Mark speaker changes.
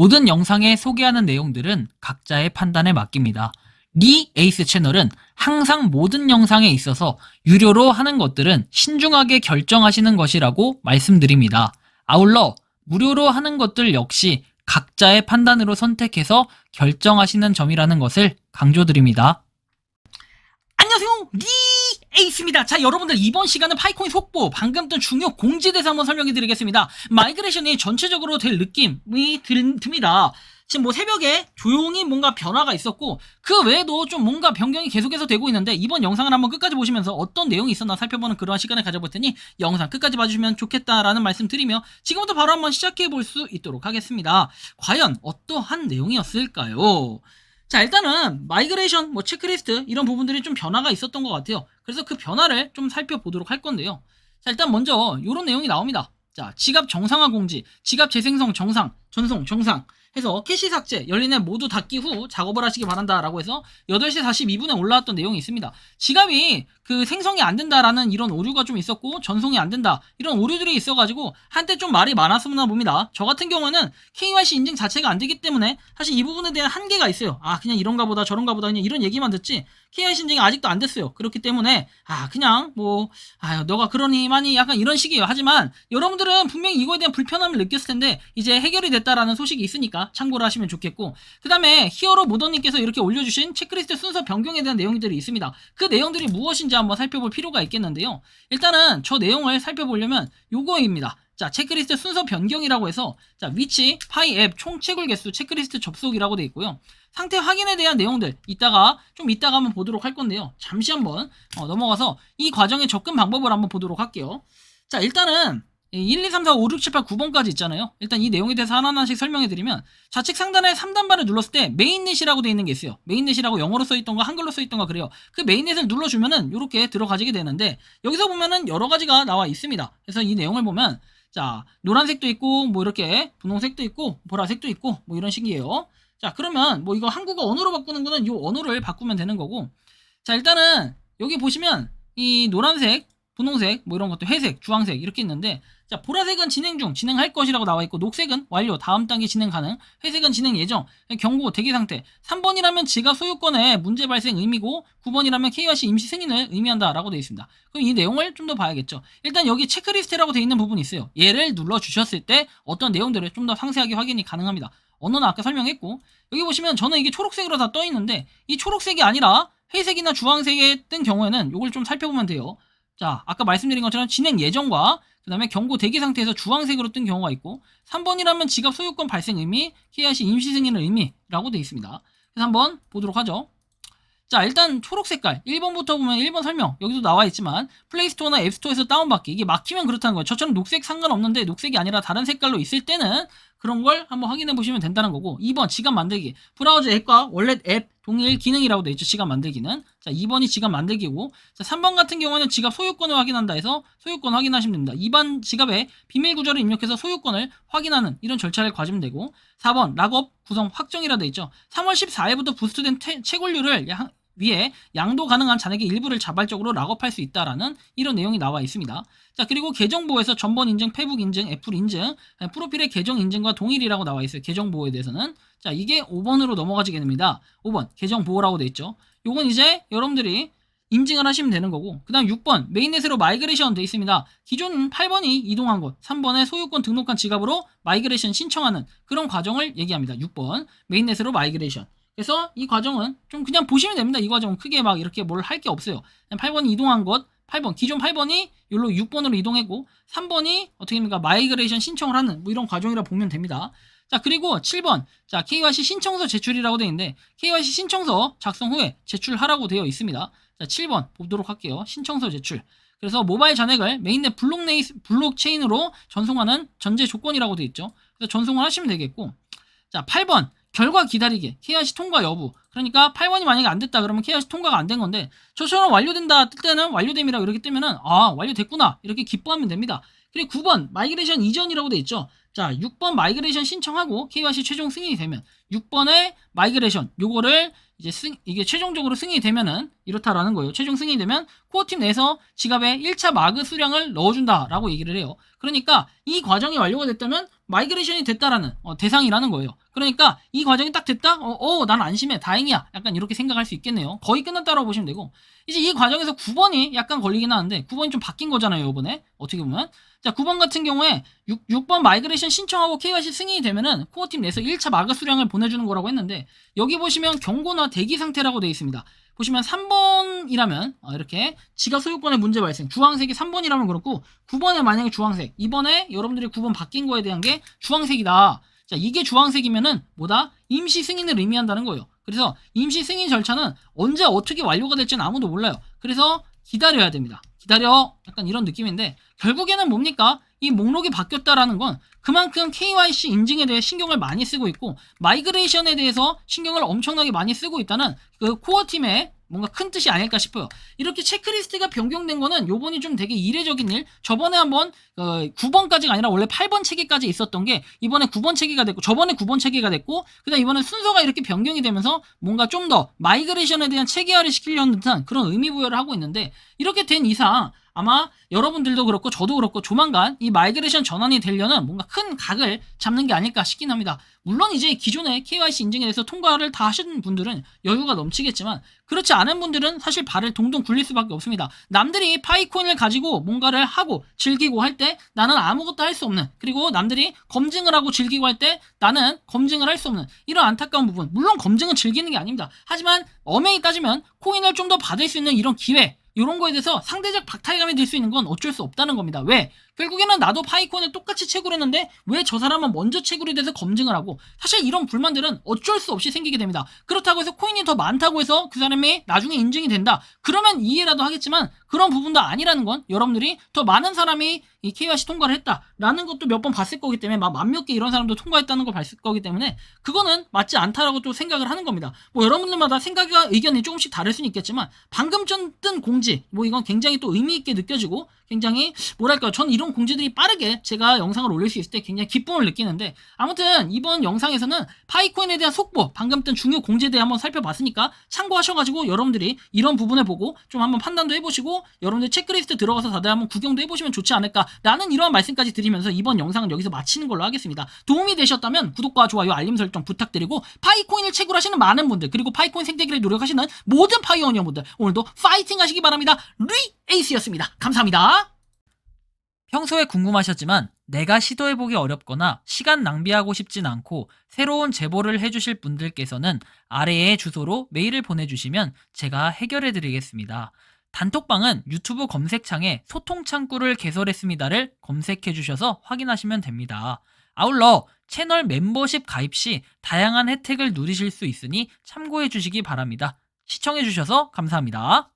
Speaker 1: 모든 영상에 소개하는 내용들은 각자의 판단에 맡깁니다. 리 에이스 채널은 항상 모든 영상에 있어서 유료로 하는 것들은 신중하게 결정하시는 것이라고 말씀드립니다. 아울러 무료로 하는 것들 역시 각자의 판단으로 선택해서 결정하시는 점이라는 것을 강조드립니다. 안녕하세요, 리 에이스입니다. 자, 여러분들 이번 시간은 파이코인 속보, 방금 뜬 중요 공지대사 한번 설명해 드리겠습니다. 마이그레이션이 전체적으로 될 느낌이 듭니다. 지금 뭐 새벽에 조용히 뭔가 변화가 있었고 그 외에도 좀 뭔가 변경이 계속해서 되고 있는데, 이번 영상을 한번 끝까지 보시면서 어떤 내용이 있었나 살펴보는 그러한 시간을 가져볼 테니 영상 끝까지 봐주시면 좋겠다라는 말씀 드리며 지금부터 바로 한번 시작해 볼 수 있도록 하겠습니다. 과연 어떠한 내용이었을까요? 자, 일단은 마이그레이션, 뭐 체크리스트 이런 부분들이 좀 변화가 있었던 것 같아요. 그래서 그 변화를 좀 살펴보도록 할 건데요. 자, 일단 먼저 이런 내용이 나옵니다. 자, 지갑 정상화 공지, 지갑 재생성 정상, 전송 정상 해서 캐시 삭제, 열린 앱 모두 닫기 후 작업을 하시기 바란다 라고 해서 8시 42분에 올라왔던 내용이 있습니다. 지갑이 그 생성이 안 된다라는 이런 오류가 좀 있었고 전송이 안 된다 이런 오류들이 있어가지고 한때 좀 말이 많았었나 봅니다. 저 같은 경우는 KYC 인증 자체가 안 되기 때문에 사실 이 부분에 대한 한계가 있어요. 아, 그냥 이런가 보다 저런가 보다 그냥 이런 얘기만 듣지 KYC 인증이 아직도 안 됐어요. 그렇기 때문에 그냥 뭐 너가 그러니 많이 약간 이런 식이에요. 하지만 여러분들은 분명히 이거에 대한 불편함을 느꼈을 텐데 이제 해결이 됐다라는 소식이 있으니까 참고를 하시면 좋겠고, 그 다음에 히어로 모더님께서 이렇게 올려주신 체크리스트 순서 변경에 대한 내용들이 있습니다. 그 내용들이 무엇인지 한번 살펴볼 필요가 있겠는데요. 일단은 저 내용을 살펴보려면 요거입니다. 자, 체크리스트 순서 변경이라고 해서 자, 위치, 파이 앱, 총 채굴 개수, 체크리스트 접속이라고 되어 있고요. 상태 확인에 대한 내용들 이따가 한번 보도록 할 건데요. 잠시 한번 넘어가서 이 과정의 접근 방법을 한번 보도록 할게요. 자, 일단은 1, 2, 3, 4, 5, 6, 7, 8, 9번까지 있잖아요. 일단 이 내용에 대해서 하나하나씩 설명해 드리면, 좌측 상단에 3단바를 눌렀을 때 메인넷이라고 되어 있는 게 있어요. 메인넷이라고 영어로 써있던가 한글로 써있던가 그래요. 그 메인넷을 눌러주면은 이렇게 들어가지게 되는데, 여기서 보면은 여러 가지가 나와 있습니다. 그래서 이 내용을 보면 자, 노란색도 있고 뭐 이렇게 분홍색도 있고 보라색도 있고 뭐 이런 식이에요. 자, 그러면 뭐 이거 한국어 언어로 바꾸는 거는 이 언어를 바꾸면 되는 거고, 자, 일단은 여기 보시면 이 노란색, 분홍색, 뭐 이런 것도 회색, 주황색 이렇게 있는데, 자, 보라색은 진행 중, 진행할 것이라고 나와 있고, 녹색은 완료, 다음 단계 진행 가능, 회색은 진행 예정, 경고, 대기 상태. 3번이라면 지갑 소유권에 문제 발생 의미고 9번이라면 KYC 임시 승인을 의미한다 라고 되어 있습니다. 그럼 이 내용을 좀 더 봐야겠죠. 일단 여기 체크리스트라고 되어 있는 부분이 있어요. 얘를 눌러 주셨을 때 어떤 내용들을 좀 더 상세하게 확인이 가능합니다. 언어는 아까 설명했고, 여기 보시면 저는 이게 초록색으로 다 떠 있는데 이 초록색이 아니라 회색이나 주황색에 뜬 경우에는 이걸 좀 살펴보면 돼요. 자, 아까 말씀드린 것처럼 진행 예정과 그 다음에 경고 대기 상태에서 주황색으로 뜬 경우가 있고, 3번이라면 지갑 소유권 발생 의미, KYC 임시 승인을 의미라고 되어 있습니다. 그래서 한번 보도록 하죠. 자, 일단 초록 색깔 1번부터 보면 1번 설명 여기도 나와 있지만, 플레이스토어나 앱스토어에서 다운받기, 이게 막히면 그렇다는 거예요. 저처럼 녹색 상관없는데 녹색이 아니라 다른 색깔로 있을 때는 그런 걸 한번 확인해 보시면 된다는 거고, 2번 지갑 만들기, 브라우저 앱과 원래 앱 동일 기능이라고 되어 있죠. 지갑 만들기는. 자, 2번이 지갑 만들기고, 자, 3번 같은 경우는 지갑 소유권을 확인한다 해서 소유권 확인하시면 됩니다. 2번 지갑에 비밀 구절을 입력해서 소유권을 확인하는 이런 절차를 거치면 되고, 4번 락업 구성 확정이라 되어 있죠. 3월 14일부터 부스트된 채굴률을 위에 양도 가능한 잔액의 일부를 자발적으로 락업할 수 있다라는 이런 내용이 나와 있습니다. 자, 그리고 계정보호에서 전번 인증, 페북 인증, 애플 인증, 프로필의 계정 인증과 동일이라고 나와 있어요. 계정보호에 대해서는. 자, 이게 5번으로 넘어가지게 됩니다. 5번 계정보호라고 돼 있죠. 요건 이제 여러분들이 인증을 하시면 되는 거고, 그 다음 6번 메인넷으로 마이그레이션 돼 있습니다. 기존 8번이 이동한 것, 3번에 소유권 등록한 지갑으로 마이그레이션 신청하는 그런 과정을 얘기합니다. 6번 메인넷으로 마이그레이션. 그래서 이 과정은 좀 그냥 보시면 됩니다. 이 과정은 크게 막 이렇게 뭘 할 게 없어요. 8번이 이동한 것, 8번 기존 8번이 여기로 6번으로 이동했고, 3번이 어떻게 됩니까? 마이그레이션 신청을 하는 뭐 이런 과정이라 보면 됩니다. 자, 그리고 7번 자, KYC 신청서 제출이라고 되어 있는데, KYC 신청서 작성 후에 제출하라고 되어 있습니다. 자, 7번 보도록 할게요. 신청서 제출. 그래서 모바일 잔액을 메인넷 블록체인으로 전송하는 전제 조건이라고 되어 있죠. 그래서 전송을 하시면 되겠고, 자, 8번 결과 기다리기, KYC 통과 여부. 그러니까 8번이 만약에 안 됐다 그러면 KYC 통과가 안 된 건데, 저처럼 완료된다 뜰 때는 완료됨이라고 이렇게 뜨면은 완료됐구나 이렇게 기뻐하면 됩니다. 그리고 9번 마이그레이션 이전이라고 돼 있죠. 자, 6번 마이그레이션 신청하고 KYC 최종 승인이 되면, 6번의 마이그레이션 요거를 이제 이게 최종적으로 승인이 되면은 이렇다라는 거예요. 최종 승인이 되면 코어팀 내에서 지갑에 1차 마그 수량을 넣어준다라고 얘기를 해요. 그러니까 이 과정이 완료가 됐다면 마이그레이션이 됐다라는 대상이라는 거예요. 그러니까 이 과정이 딱 됐다? 난 안심해. 다행이야. 약간 이렇게 생각할 수 있겠네요. 거의 끝났다라고 보시면 되고 이제 이 과정에서 9번이 약간 걸리긴 하는데 9번이 좀 바뀐 거잖아요. 이번에 어떻게 보면 자 9번 같은 경우에 6번 마이그레이션 신청하고 KYC 승인이 되면은 코어팀 내에서 1차 마그 수량을 보내주는 거라고 했는데 여기 보시면 경고나 대기 상태라고 되어 있습니다. 보시면 3번이라면 이렇게 지갑 소유권의 문제 발생 주황색이 3번이라면 그렇고 9번에 만약에 주황색 이번에 여러분들이 9번 바뀐 거에 대한 게 주황색이다. 자 이게 주황색이면은 뭐다? 임시 승인을 의미한다는 거예요. 그래서 임시 승인 절차는 언제 어떻게 완료가 될지는 아무도 몰라요. 그래서 기다려야 됩니다. 기다려 약간 이런 느낌인데 결국에는 뭡니까? 이 목록이 바뀌었다라는 건 그만큼 KYC 인증에 대해 신경을 많이 쓰고 있고 마이그레이션에 대해서 신경을 엄청나게 많이 쓰고 있다는 그 코어팀의 뭔가 큰 뜻이 아닐까 싶어요. 이렇게 체크리스트가 변경된 거는 요번이 좀 되게 이례적인 일. 저번에 한번 9번까지가 아니라 원래 8번 체계까지 있었던 게 이번에 9번 체계가 됐고 저번에 9번 체계가 됐고 그다음 이번에 순서가 이렇게 변경이 되면서 뭔가 좀 더 마이그레이션에 대한 체계화를 시키려는 듯한 그런 의미 부여를 하고 있는데 이렇게 된 이상 아마 여러분들도 그렇고 저도 그렇고 조만간 이 마이그레이션 전환이 되려는 뭔가 큰 각을 잡는 게 아닐까 싶긴 합니다. 물론 이제 기존의 KYC 인증에 대해서 통과를 다 하신 분들은 여유가 넘치겠지만 그렇지 않은 분들은 사실 발을 동동 굴릴 수밖에 없습니다. 남들이 파이코인을 가지고 뭔가를 하고 즐기고 할 때 나는 아무것도 할 수 없는 그리고 남들이 검증을 하고 즐기고 할 때 나는 검증을 할 수 없는 이런 안타까운 부분 물론 검증은 즐기는 게 아닙니다. 하지만 엄연히 따지면 코인을 좀 더 받을 수 있는 이런 기회 이런 거에 대해서 상대적 박탈감이 들 수 있는 건 어쩔 수 없다는 겁니다. 왜? 결국에는 나도 파이콘을 똑같이 채굴했는데 왜 저 사람은 먼저 채굴이 돼서 검증을 하고 사실 이런 불만들은 어쩔 수 없이 생기게 됩니다. 그렇다고 해서 코인이 더 많다고 해서 그 사람이 나중에 인증이 된다. 그러면 이해라도 하겠지만 그런 부분도 아니라는 건 여러분들이 더 많은 사람이 이 KYC 통과를 했다라는 것도 몇 번 봤을 거기 때문에 막 만 몇 개 이런 사람도 통과했다는 걸 봤을 거기 때문에 그거는 맞지 않다라고 또 생각을 하는 겁니다. 뭐 여러분들마다 생각과 의견이 조금씩 다를 수는 있겠지만 방금 전 뜬 공지 뭐 이건 굉장히 또 의미 있게 느껴지고 굉장히 뭐랄까요 전 이런 공지들이 빠르게 제가 영상을 올릴 수 있을 때 굉장히 기쁨을 느끼는데 아무튼 이번 영상에서는 파이코인에 대한 속보 방금 뜬 중요 공지에 대해 한번 살펴봤으니까 참고하셔가지고 여러분들이 이런 부분을 보고 좀 한번 판단도 해보시고 여러분들 체크리스트 들어가서 다들 한번 구경도 해보시면 좋지 않을까라는 이러한 말씀까지 드리면서 이번 영상은 여기서 마치는 걸로 하겠습니다. 도움이 되셨다면 구독과 좋아요 알림 설정 부탁드리고 파이코인을 채굴하시는 많은 분들 그리고 파이코인 생태계를 노력하시는 모든 파이오니어분들 오늘도 파이팅 하시기 바랍니다. 에이스였습니다. 감사합니다. 평소에 궁금하셨지만 내가 시도해보기 어렵거나 시간 낭비하고 싶진 않고 새로운 제보를 해주실 분들께서는 아래의 주소로 메일을 보내주시면 제가 해결해드리겠습니다. 단톡방은 유튜브 검색창에 소통창구를 개설했습니다를 검색해주셔서 확인하시면 됩니다. 아울러 채널 멤버십 가입 시 다양한 혜택을 누리실 수 있으니 참고해주시기 바랍니다. 시청해주셔서 감사합니다.